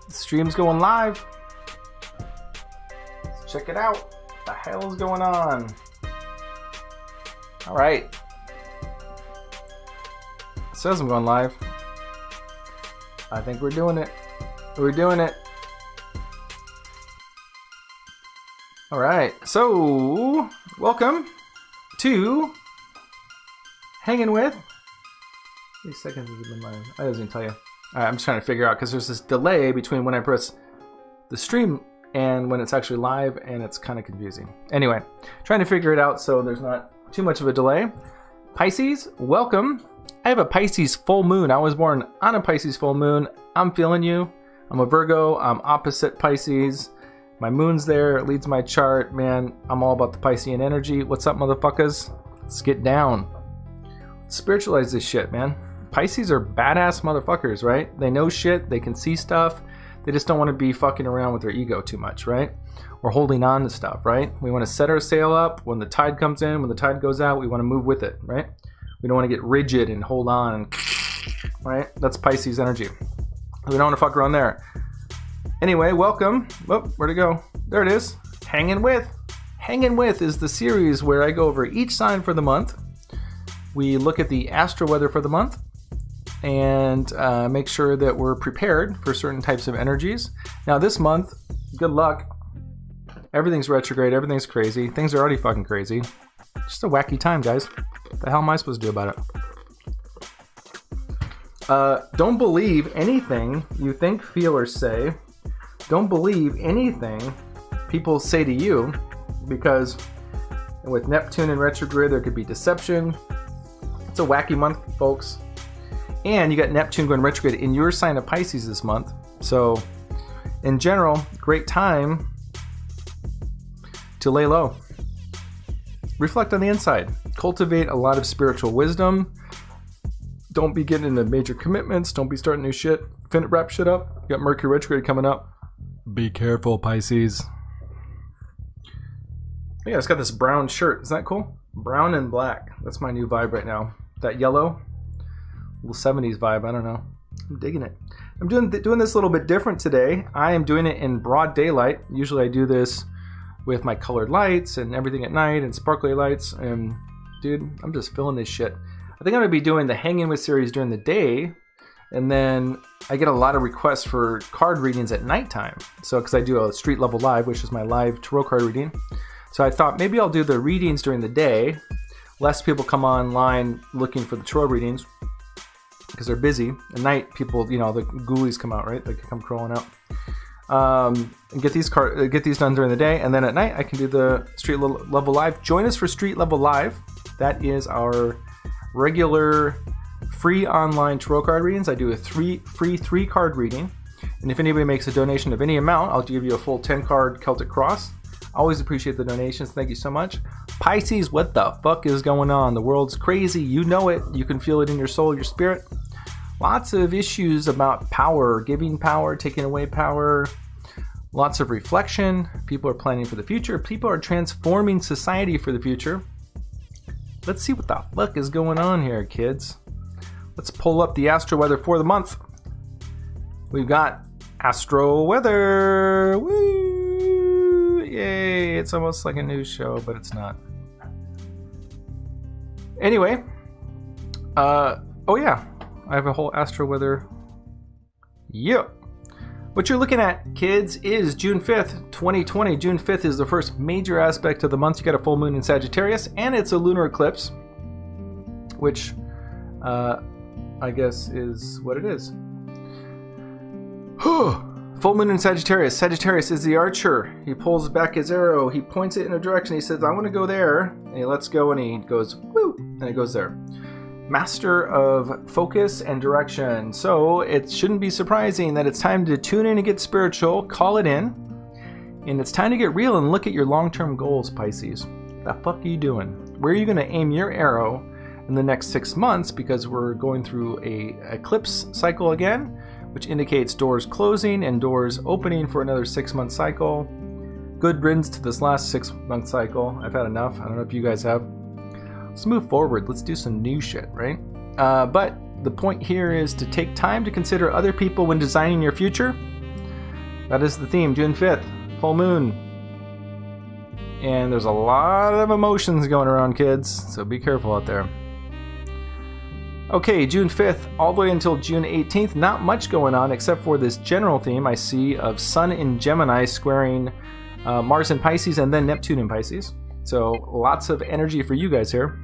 The stream's going live. Let's check it out. What the hell is going on? All right. It says I'm going live. I think we're doing it. We're doing it. All right. So, welcome to Hanging With. How many seconds has it been live? I doesn't even tell you. All right, I'm just trying to figure out because there's this delay between when I press the stream and when it's actually live, and it's kind of confusing. Anyway, trying to figure it out so there's not too much of a delay. Pisces, welcome. I have a Pisces full moon. I was born on a Pisces full moon. I'm feeling you. I'm a Virgo. I'm opposite Pisces. My moon's there. It leads my chart. Man, I'm all about the Piscean energy. What's up, motherfuckers? Let's get down. Spiritualize this shit, man. Pisces are badass motherfuckers, right? They know shit. They can see stuff. They just don't want to be fucking around with their ego too much, right? Or holding on to stuff, right? We want to set our sail up. When the tide comes in, when the tide goes out, we want to move with it, right? We don't want to get rigid and hold on, and, right? That's Pisces energy. We don't want to fuck around there. Anyway, welcome. Oh, where'd it go? There it is. Hanging With. Hanging With is the series where I go over each sign for the month. We look at the astro weather for the month and make sure that we're prepared for certain types of energies. Now this month, good luck. Everything's retrograde. Everything's crazy. Things are already fucking crazy. Just a wacky time, guys. What the hell am I supposed to do about it? Don't believe anything you think, feel, or say. Don't believe anything people say to you, because with Neptune in retrograde, there could be deception. It's a wacky month, folks. And you got Neptune going retrograde in your sign of Pisces this month. So, in general, great time to lay low. Reflect on the inside. Cultivate a lot of spiritual wisdom. Don't be getting into major commitments. Don't be starting new shit. Wrap shit up. You got Mercury Retrograde coming up. Be careful, Pisces. Yeah, it's got this brown shirt. Isn't that cool? Brown and black. That's my new vibe right now. That yellow. Little 70s vibe. I don't know. I'm digging it. I'm doing this a little bit different today. I am doing it in broad daylight. Usually I do this with my colored lights and everything at night and sparkly lights. And dude, I'm just feeling this shit. I think I'm going to be doing the Hangin' With series during the day. And then I get a lot of requests for card readings at nighttime. So, because I do a street level live, which is my live tarot card reading. So I thought maybe I'll do the readings during the day. Less people come online looking for the tarot readings because they're busy. At night, people, you know, the ghoulies come out, right? They come crawling out. And get these done during the day, and then at night I can do the street level live. Join us for street level live. That is our regular free online tarot card readings. I do a free 3-card reading, and if anybody makes a donation of any amount, I'll give you a full 10-card Celtic cross. Always appreciate the donations. Thank you so much. Pisces, what the fuck is going on? The world's crazy. You know it. You can feel it in your soul, your spirit. Lots of issues about power, giving power, taking away power. Lots of reflection. People are planning for the future. People are transforming society for the future. Let's see what the fuck is going on here, kids. Let's pull up the astro weather for the month. We've got astro weather. Woo! Yay! It's almost like a news show, but it's not. Anyway, oh yeah, I have a whole astro weather. Yep. What you're looking at, kids, is June 5th, 2020. June 5th is the first major aspect of the month. You got a full moon in Sagittarius, and it's a lunar eclipse, which I guess is what it is. Full moon in Sagittarius. Sagittarius is the archer. He pulls back his arrow. He points it in a direction. He says, I want to go there. And he lets go, and he goes, woo, and it goes there. Master of focus and direction. So it shouldn't be surprising that it's time to tune in and get spiritual, call it in, and it's time to get real and look at your long-term goals, Pisces. The fuck are you doing? Where are you going to aim your arrow in the next 6 months? Because we're going through a eclipse cycle again, which indicates doors closing and doors opening for another 6-month cycle. Good riddance to this last 6-month cycle. I've had enough. I don't know if you guys have. Let's move forward. Let's do some new shit, right? But the point here is to take time to consider other people when designing your future. That is the theme, June 5th, full moon. And there's a lot of emotions going around, kids, so be careful out there. Okay, June 5th, all the way until June 18th, not much going on except for this general theme I see of Sun in Gemini squaring Mars in Pisces and then Neptune in Pisces. So lots of energy for you guys here.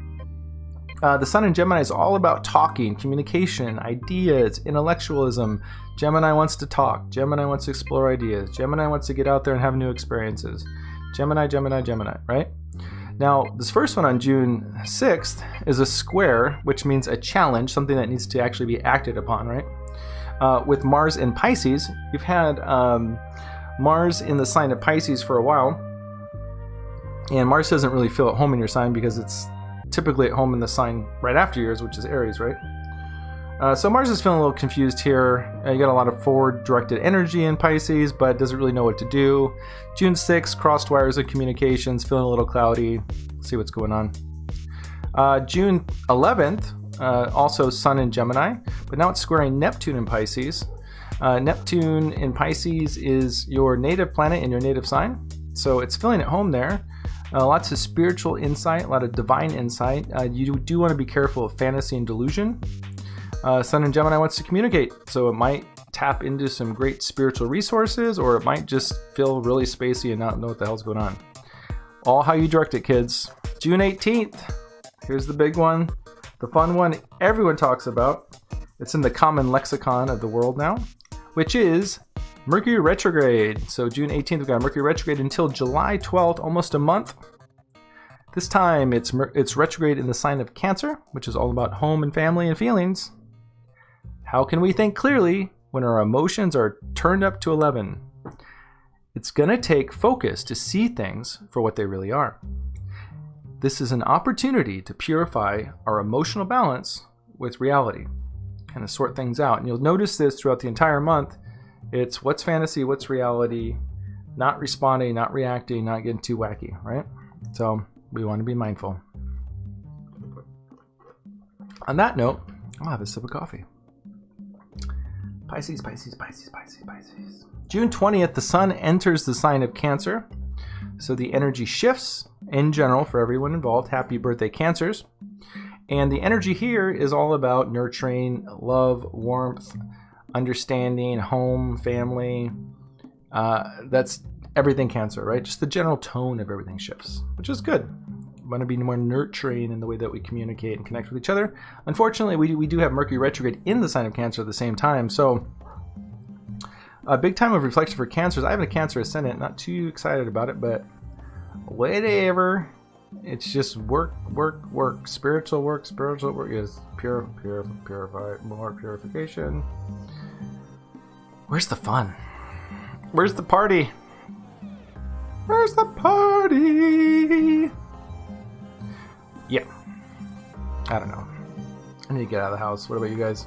The Sun in Gemini is all about talking, communication, ideas, intellectualism. Gemini wants to talk. Gemini wants to explore ideas. Gemini wants to get out there and have new experiences. Gemini, Gemini, Gemini, right? Now, this first one on June 6th is a square, which means a challenge, something that needs to actually be acted upon, right? With Mars in Pisces, you've had Mars in the sign of Pisces for a while, and Mars doesn't really feel at home in your sign because it's typically at home in the sign right after yours, which is Aries, right? So Mars is feeling a little confused here. You got a lot of forward-directed energy in Pisces, but doesn't really know what to do. June 6th, crossed wires of communications, feeling a little cloudy. Let's see what's going on. June 11th, also Sun in Gemini, but now it's squaring Neptune in Pisces. Neptune in Pisces is your native planet in your native sign, so it's feeling at home there. Lots of spiritual insight, a lot of divine insight. You do want to be careful of fantasy and delusion. Sun in Gemini wants to communicate, so it might tap into some great spiritual resources, or it might just feel really spacey and not know what the hell's going on. All how you direct it, kids. June 18th, here's the big one, the fun one everyone talks about. It's in the common lexicon of the world now, which is Mercury Retrograde. So June 18th, we've got Mercury Retrograde until July 12th, almost a month. This time it's retrograde in the sign of Cancer, which is all about home and family and feelings. How can we think clearly when our emotions are turned up to 11? It's going to take focus to see things for what they really are. This is an opportunity to purify our emotional balance with reality, kind of sort things out. And you'll notice this throughout the entire month. It's what's fantasy, what's reality, not responding, not reacting, not getting too wacky, right? So we want to be mindful. On that note, I'll have a sip of coffee. Pisces, Pisces, Pisces, Pisces, Pisces. June 20th, the sun enters the sign of Cancer. So the energy shifts in general for everyone involved. Happy birthday, Cancers. And the energy here is all about nurturing, love, warmth, understanding, home, family. That's everything Cancer, right? Just the general tone of everything shifts, which is good. We want to be more nurturing in the way that we communicate and connect with each other. Unfortunately, we do have Mercury retrograde in the sign of Cancer at the same time. So a big time of reflection for Cancers. I have a Cancer ascendant, not too excited about it, but whatever. It's just work, work, work. Spiritual work is purify, more purification. Where's the fun? Where's the party? Where's the party? Yeah. I don't know. I need to get out of the house. What about you guys?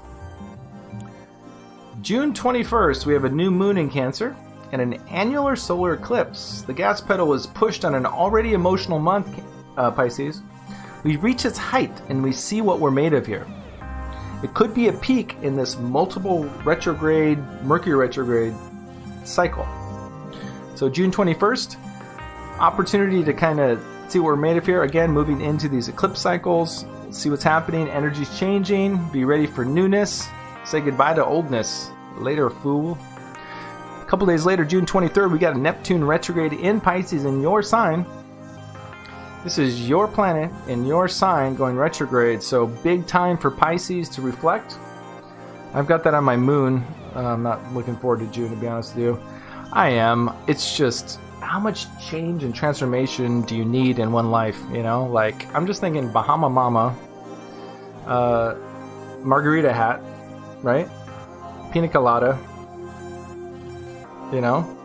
June 21st, we have a new moon in Cancer and an annular solar eclipse. The gas pedal was pushed on an already emotional month, Pisces. We reach its height and we see what we're made of here. It could be a peak in this multiple retrograde, Mercury retrograde cycle. So June 21st, opportunity to kind of see what we're made of here. Again, moving into these eclipse cycles, see what's happening, energy's changing, be ready for newness, say goodbye to oldness. Later, fool. A couple days later, June 23rd, we got a Neptune retrograde in Pisces in your sign. This is your planet in your sign going retrograde, so big time for Pisces to reflect. I've got that on my moon. I'm not looking forward to June, to be honest with you. I am. It's just, how much change and transformation do you need in one life, you know? Like, I'm just thinking Bahama Mama, margarita hat, right? Pina colada. You know?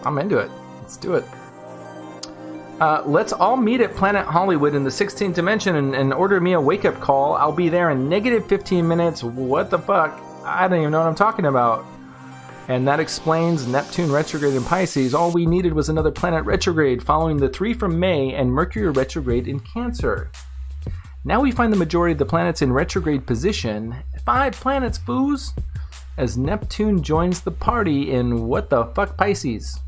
I'm into it. Let's do it. Let's all meet at Planet Hollywood in the 16th dimension and order me a wake-up call. I'll be there in negative 15 minutes. What the fuck? I don't even know what I'm talking about. And that explains Neptune retrograde in Pisces. All we needed was another planet retrograde following the 3 from May and Mercury retrograde in Cancer. Now we find the majority of the planets in retrograde position. 5 planets, foos! as Neptune joins the party in what the fuck Pisces.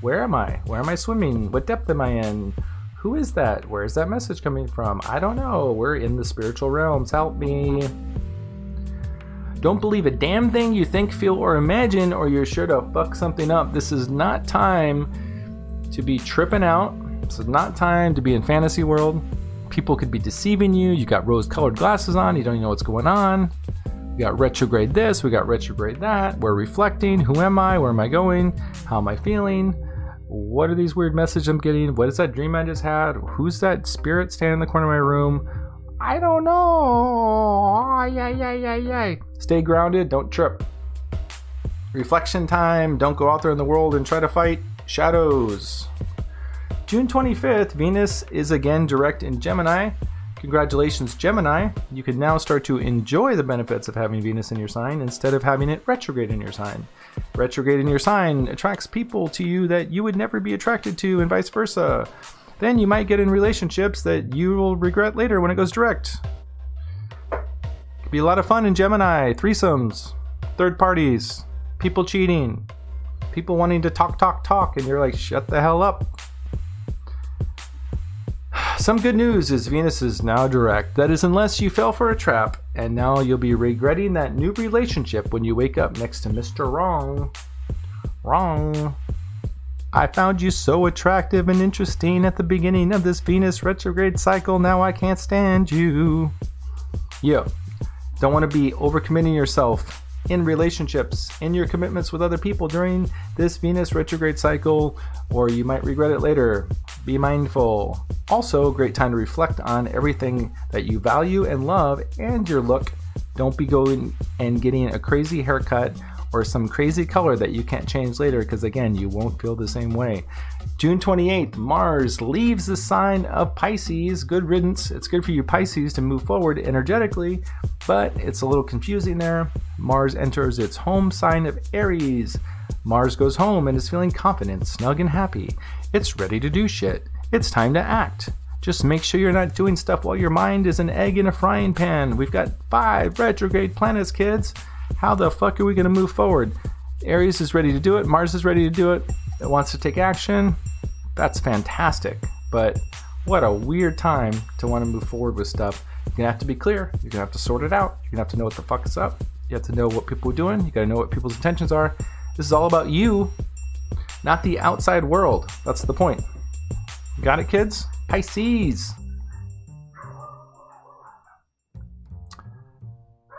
Where am I? Where am I swimming? What depth am I in? Who is that? Where is that message coming from? I don't know. We're in the spiritual realms. Help me. Don't believe a damn thing you think, feel, or imagine, or you're sure to fuck something up. This is not time to be tripping out. This is not time to be in fantasy world. People could be deceiving you. You got rose-colored glasses on. You don't even know what's going on. We got retrograde this. We got retrograde that. We're reflecting. Who am I? Where am I going? How am I feeling? What are these weird messages I'm getting? What is that dream I just had? Who's that spirit standing in the corner of my room? I don't know. Yay. Stay grounded. Don't trip. Reflection time. Don't go out there in the world and try to fight shadows. June 25th, Venus is again direct in Gemini. Congratulations, Gemini. You can now start to enjoy the benefits of having Venus in your sign instead of having it retrograde in your sign. Retrograde in your sign attracts people to you that you would never be attracted to, and vice versa. Then you might get in relationships that you will regret later when it goes direct. Could be a lot of fun in Gemini. Threesomes, third parties, people cheating, people wanting to talk, and you're like, shut the hell up. Some good news is Venus is now direct. That is, unless you fell for a trap, and now you'll be regretting that new relationship when you wake up next to Mr. Wrong. Wrong. I found you so attractive and interesting at the beginning of this Venus retrograde cycle. Now I can't stand you. Yo, don't want to be overcommitting yourself in relationships, in your commitments with other people during this Venus retrograde cycle, or you might regret it later. Be mindful. Also, great time to reflect on everything that you value and love and your look. Don't be going and getting a crazy haircut or some crazy color that you can't change later, because again, you won't feel the same way. June 28th, Mars leaves the sign of Pisces. Good riddance. It's good for you Pisces to move forward energetically, but it's a little confusing there. Mars enters its home sign of Aries. Mars goes home and is feeling confident, snug, and happy. It's ready to do shit. It's time to act. Just make sure you're not doing stuff while your mind is an egg in a frying pan. We've got 5 retrograde planets, kids. How the fuck are we going to move forward? Aries is ready to do it. Mars is ready to do it. It wants to take action. That's fantastic. But what a weird time to want to move forward with stuff. You're going to have to be clear. You're going to have to sort it out. You're going to have to know what the fuck is up. You have to know what people are doing. You got to know what people's intentions are. This is all about you, not the outside world. That's the point. Got it, kids? Pisces.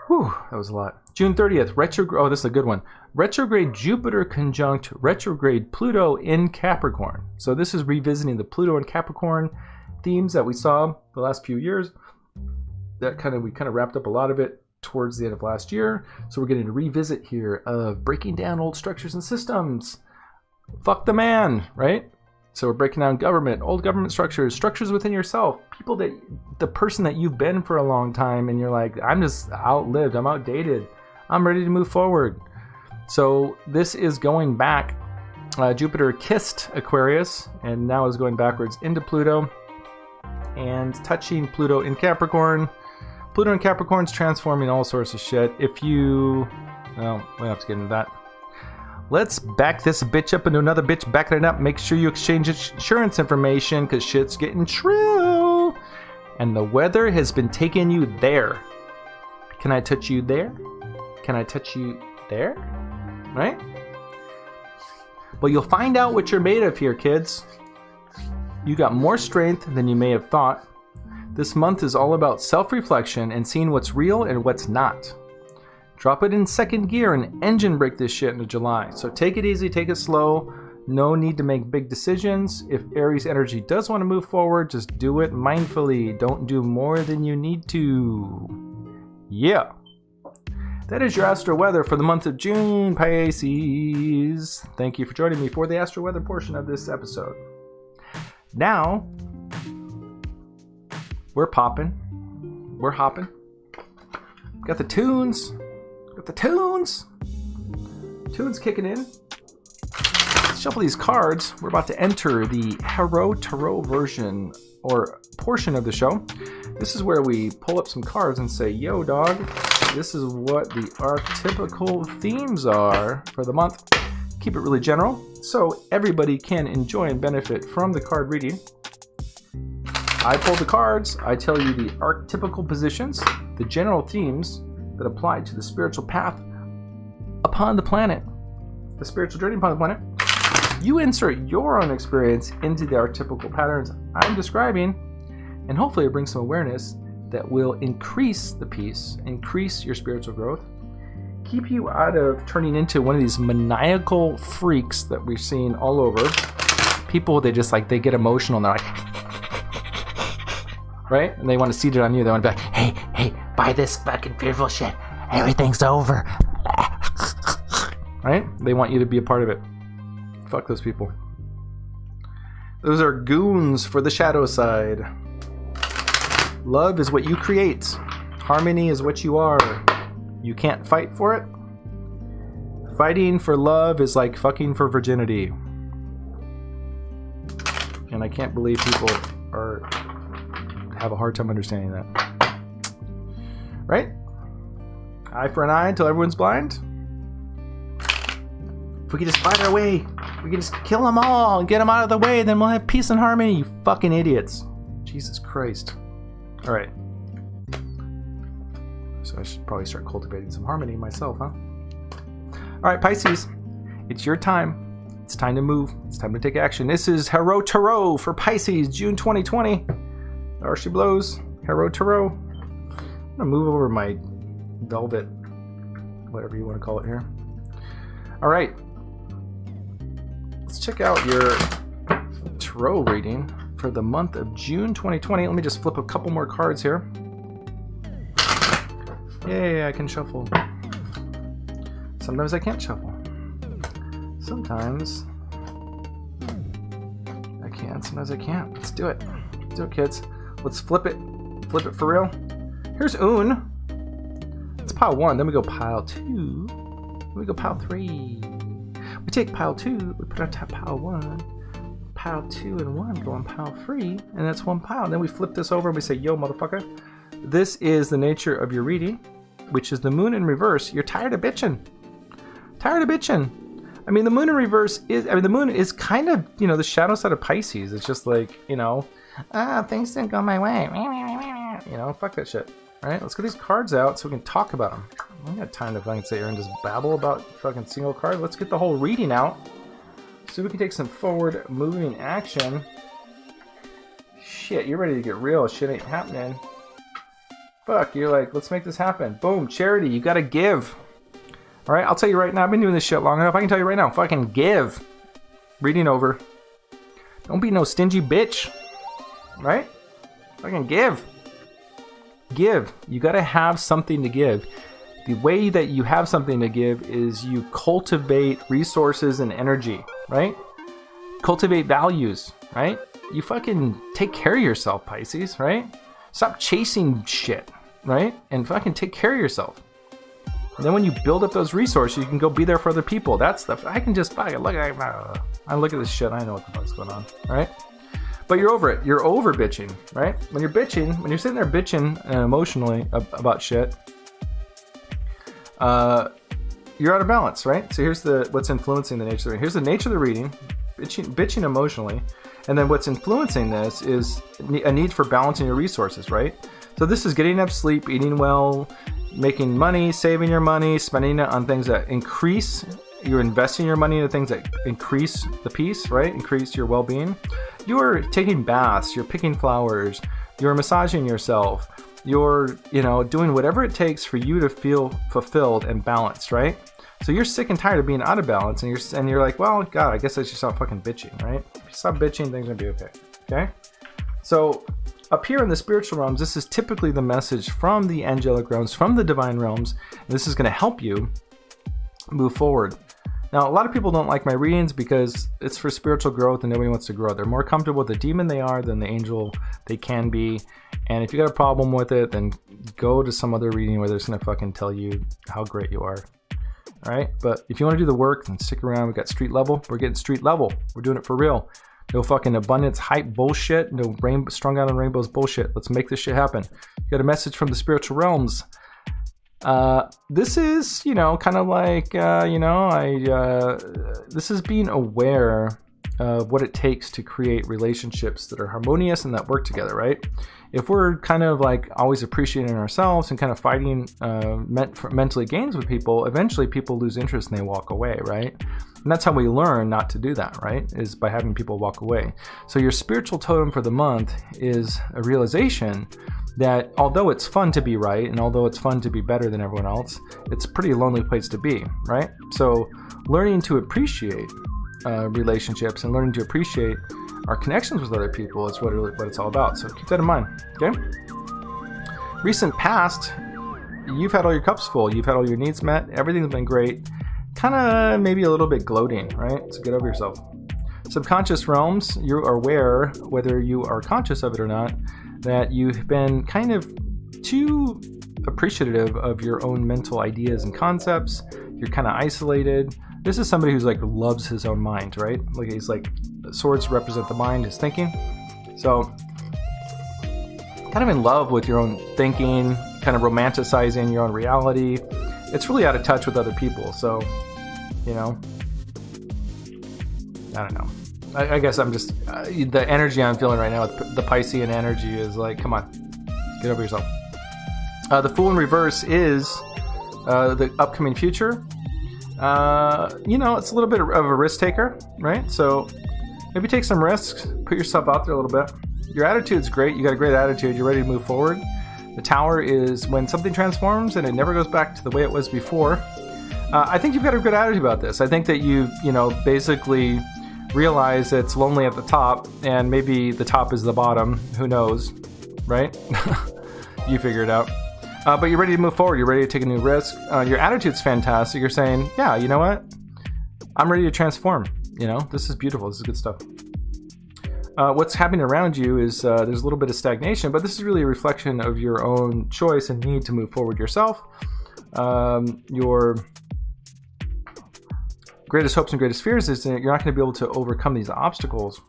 Whew, that was a lot. June 30th, retrograde. Oh, this is a good one. Retrograde Jupiter conjunct retrograde Pluto in Capricorn. So this is revisiting the Pluto and Capricorn themes that we saw the last few years. We kind of wrapped up a lot of it towards the end of last year. So we're getting a revisit here of breaking down old structures and systems. Fuck the man, right? So we're breaking down government, old government structures, structures within yourself, people that, the person that you've been for a long time, and you're like, I'm just outlived, I'm outdated, I'm ready to move forward. So this is going back. Jupiter kissed Aquarius and now is going backwards into Pluto and touching Pluto in Capricorn. Pluto in Capricorn's transforming all sorts of shit. If you, well, we don't have to get into that. Let's back this bitch up into another bitch backing it up. Make sure you exchange insurance information because shit's getting true. And the weather has been taking you there. Can I touch you there? Can I touch you there? Right? But you'll find out what you're made of here, kids. You got more strength than you may have thought. This month is all about self-reflection and seeing what's real and what's not. Drop it in second gear and engine brake this shit into July. So take it easy, take it slow. No need to make big decisions. If Aries energy does want to move forward, just do it mindfully. Don't do more than you need to. Yeah. That is your astro weather for the month of June, Pisces. Thank you for joining me for the astro weather portion of this episode. Now, we're popping. We're hopping. Got the tunes. Got the tunes. Tunes kicking in. Let's shuffle these cards. We're about to enter the Astro-Tarot version or portion of the show. This is where we pull up some cards and say, yo, dog, this is what the archetypical themes are for the month. Keep it really general, so everybody can enjoy and benefit from the card reading. I pull the cards, I tell you the archetypical positions, the general themes that apply to the spiritual path upon the planet, the spiritual journey upon the planet. You insert your own experience into the archetypical patterns I'm describing, and hopefully it brings some awareness that will increase the peace, increase your spiritual growth, keep you out of turning into one of these maniacal freaks that we've seen all over. People, they get emotional and they're like, right? And they want to seed it on you. They want to be like, hey, buy this fucking fearful shit. Everything's over. Right? They want you to be a part of it. Fuck those people. Those are goons for the shadow side. Love is what you create. Harmony is what you are. You can't fight for it. Fighting for love is like fucking for virginity. And I can't believe people have a hard time understanding that. Right? Eye for an eye until everyone's blind. If we could just fight our way, we could just kill them all and get them out of the way, then we'll have peace and harmony, you fucking idiots. Jesus Christ. All right. So I should probably start cultivating some harmony myself, huh? All right, Pisces, it's your time. It's time to move. It's time to take action. This is Astro-Tarot for Pisces, June 2020. There she blows. Astro-Tarot. I'm gonna move over my velvet, whatever you want to call it here. All right. Let's check out your tarot reading for the month of June 2020. Let me just flip a couple more cards here. Yay, I can shuffle. Sometimes I can't shuffle. Sometimes I can, sometimes I can't. Let's do it. Let's do it, kids. Let's flip it. Flip it for real. Here's Un. It's pile 1, then we go pile 2. Then we go pile 3. We take pile 2, we put on top pile 1. Pile 2 and 1 go on pile 3, and that's one pile. And then we flip this over and we say, yo, motherfucker. This is the nature of your reading, which is the moon in reverse. You're tired of bitching. Tired of bitching. I mean, the moon in reverse the moon is kind of, the shadow side of Pisces. It's just like, things didn't go my way. Fuck that shit. All right, let's get these cards out so we can talk about them. I don't got time to fucking sit here and just babble about fucking single card. Let's get the whole reading out so we can take some forward moving action. Shit, you're ready to get real. Shit ain't happening. Fuck, you're like, let's make this happen. Boom, charity, you gotta give. All right, I'll tell you right now, I've been doing this shit long enough. I can tell you right now, fucking give. Reading over. Don't be no stingy bitch. Right? Fucking give. Give. You gotta have something to give. The way that you have something to give is you cultivate resources and energy, right? Cultivate values, right? You fucking take care of yourself, Pisces, right? Stop chasing shit, right? And fucking take care of yourself. And then when you build up those resources, you can go be there for other people. That's the, I can just fucking look at this shit. I know what the fuck's going on, right? But you're over it. You're over bitching, right? When you're bitching, when you're sitting there bitching emotionally about shit, you're out of balance, right? So here's what's influencing the nature of the reading. Here's the nature of the reading, bitching emotionally. And then what's influencing this is a need for balancing your resources, right? So this is getting enough sleep, eating well, making money, saving your money, spending it on things that increase, you're investing your money into things that increase the peace, right? Increase your well-being. You're taking baths, you're picking flowers, you're massaging yourself, you're, doing whatever it takes for you to feel fulfilled and balanced, right? So you're sick and tired of being out of balance, and you're like, well, God, I guess I should stop fucking bitching, right? If you stop bitching, things are gonna be okay. Okay? So up here in the spiritual realms, this is typically the message from the angelic realms, from the divine realms. And this is gonna help you move forward. Now, a lot of people don't like my readings because it's for spiritual growth and nobody wants to grow. They're more comfortable with the demon they are than the angel they can be. And if you got a problem with it, then go to some other reading where they're just gonna fucking tell you how great you are. All right, but if you want to do the work, then stick around. We got street level. We're getting street level. We're doing it for real. No fucking abundance hype bullshit. No strung out on rainbows bullshit. Let's make this shit happen. You got a message from the spiritual realms. This is, kind of like, this is being aware of what it takes to create relationships that are harmonious and that work together, right? If we're kind of like always appreciating ourselves and kind of fighting mentally gains with people, eventually people lose interest and they walk away, right? And that's how we learn not to do that, right? Is by having people walk away. So your spiritual totem for the month is a realization that although it's fun to be right and although it's fun to be better than everyone else, it's a pretty lonely place to be, right? So learning to appreciate relationships and learning to appreciate our connections with other people is what it's all about. So keep that in mind, okay? Recent past, you've had all your cups full. You've had all your needs met. Everything's been great. Kind of maybe a little bit gloating, right? So get over yourself. Subconscious realms, you're aware, whether you are conscious of it or not, that you've been kind of too appreciative of your own mental ideas and concepts. You're kind of isolated. This is somebody who's like loves his own mind, right? Like he's like, swords represent the mind, his thinking. So kind of in love with your own thinking, kind of romanticizing your own reality. It's really out of touch with other people. So, I don't know. I guess I'm just, the energy I'm feeling right now with the Piscean energy is like, come on, get over yourself. The Fool in reverse is the upcoming future. It's a little bit of a risk taker, right? So maybe take some risks, put yourself out there a little bit. Your attitude's great. You got a great attitude. You're ready to move forward. The Tower is when something transforms and it never goes back to the way it was before. I think you've got a good attitude about this. I think that you've, basically realized that it's lonely at the top and maybe the top is the bottom. Who knows, right? You figure it out. But you're ready to move forward. You're ready to take a new risk. Your attitude's fantastic. You're saying, yeah, you know what? I'm ready to transform. This is beautiful. This is good stuff. What's happening around you is there's a little bit of stagnation, but this is really a reflection of your own choice and need to move forward yourself. Your greatest hopes and greatest fears is that you're not going to be able to overcome these obstacles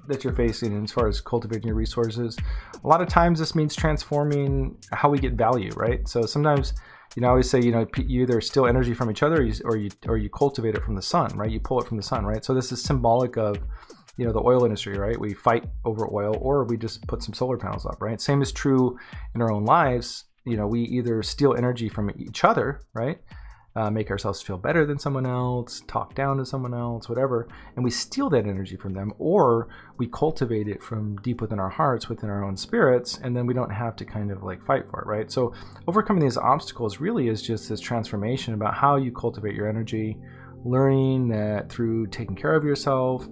that you're facing as far as cultivating your resources. A lot of times this means transforming how we get value, right? So sometimes, I always say, you either steal energy from each other or you cultivate it from the sun, right? You pull it from the sun, right? So this is symbolic of, the oil industry, right? We fight over oil or we just put some solar panels up, right? Same is true in our own lives. We either steal energy from each other, right? Make ourselves feel better than someone else, talk down to someone else, whatever, and we steal that energy from them, or we cultivate it from deep within our hearts, within our own spirits, and then we don't have to kind of like fight for it, right? So overcoming these obstacles really is just this transformation about how you cultivate your energy, learning that through taking care of yourself,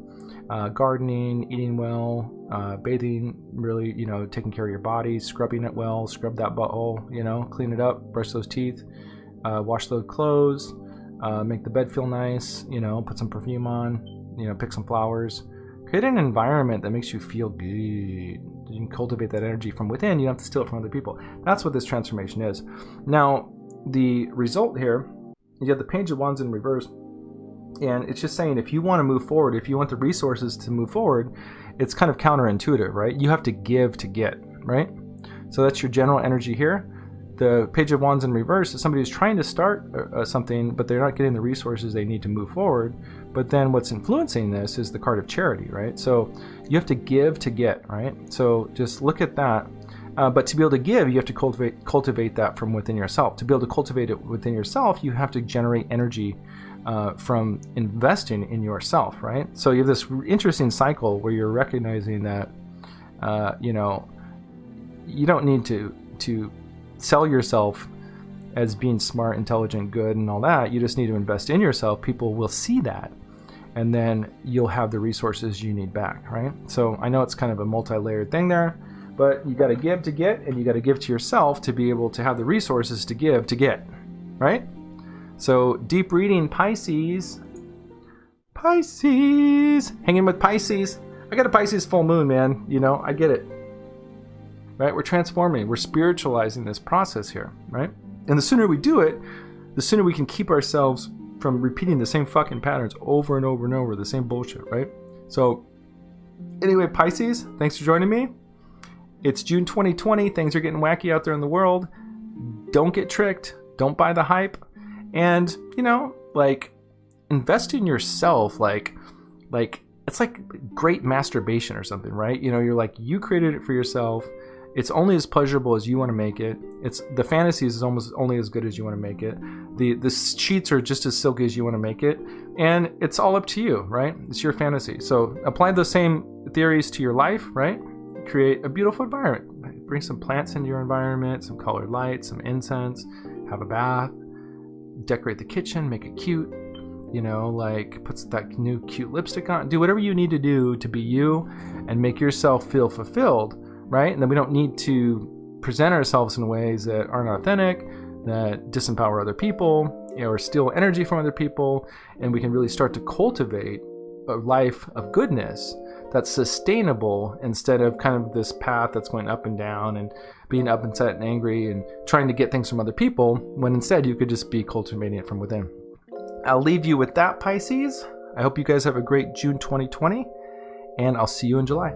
gardening, eating well, bathing, really, taking care of your body, scrubbing it well, scrub that butthole, clean it up, brush those teeth, wash those clothes, make the bed feel nice, put some perfume on, pick some flowers, create an environment that makes you feel good. You can cultivate that energy from within. You don't have to steal it from other people. That's what this transformation is. Now, the result here, you have the Page of Wands in reverse, and it's just saying if you want to move forward, if you want the resources to move forward, it's kind of counterintuitive, right? You have to give to get, right? So that's your general energy here. The Page of Wands in reverse is somebody who's trying to start something, but they're not getting the resources they need to move forward. But then what's influencing this is the card of charity, right? So you have to give to get, right? So just look at that. But to be able to give, you have to cultivate that from within yourself. To be able to cultivate it within yourself, you have to generate energy from investing in yourself, right? So you have this interesting cycle where you're recognizing that, you don't need to sell yourself as being smart, intelligent, good, and all that. You just need to invest in yourself. People will see that, and then you'll have the resources you need back, right? So I know it's kind of a multi-layered thing there, but you got to give to get, and you got to give to yourself to be able to have the resources to give to get, right? So deep reading, Pisces, hanging with Pisces. I got a Pisces full moon, man. I get it. Right? We're transforming. We're spiritualizing this process here, right? And the sooner we do it, the sooner we can keep ourselves from repeating the same fucking patterns over and over and over, the same bullshit, right? So anyway, Pisces, thanks for joining me. It's June 2020. Things are getting wacky out there in the world. don't get tricked. Don't buy the hype. And, you know, like, invest in yourself. Like it's like great masturbation or something, right? You know, you're like, you created it for yourself. It's only as pleasurable as you want to make it. It's the fantasies is almost only as good as you want to make it. The sheets are just as silky as you want to make it. And it's all up to you, right? It's your fantasy. So apply those same theories to your life, right? Create a beautiful environment. Bring some plants into your environment, some colored lights, some incense, have a bath, decorate the kitchen, make it cute. You know, like put that new cute lipstick on. Do whatever you need to do to be you and make yourself feel fulfilled, right? And then we don't need to present ourselves in ways that aren't authentic, that disempower other people, you know, or steal energy from other people. And we can really start to cultivate a life of goodness that's sustainable instead of kind of this path that's going up and down and being upset and angry and trying to get things from other people, when instead you could just be cultivating it from within. I'll leave you with that, Pisces. I hope you guys have a great June 2020, and I'll see you in July.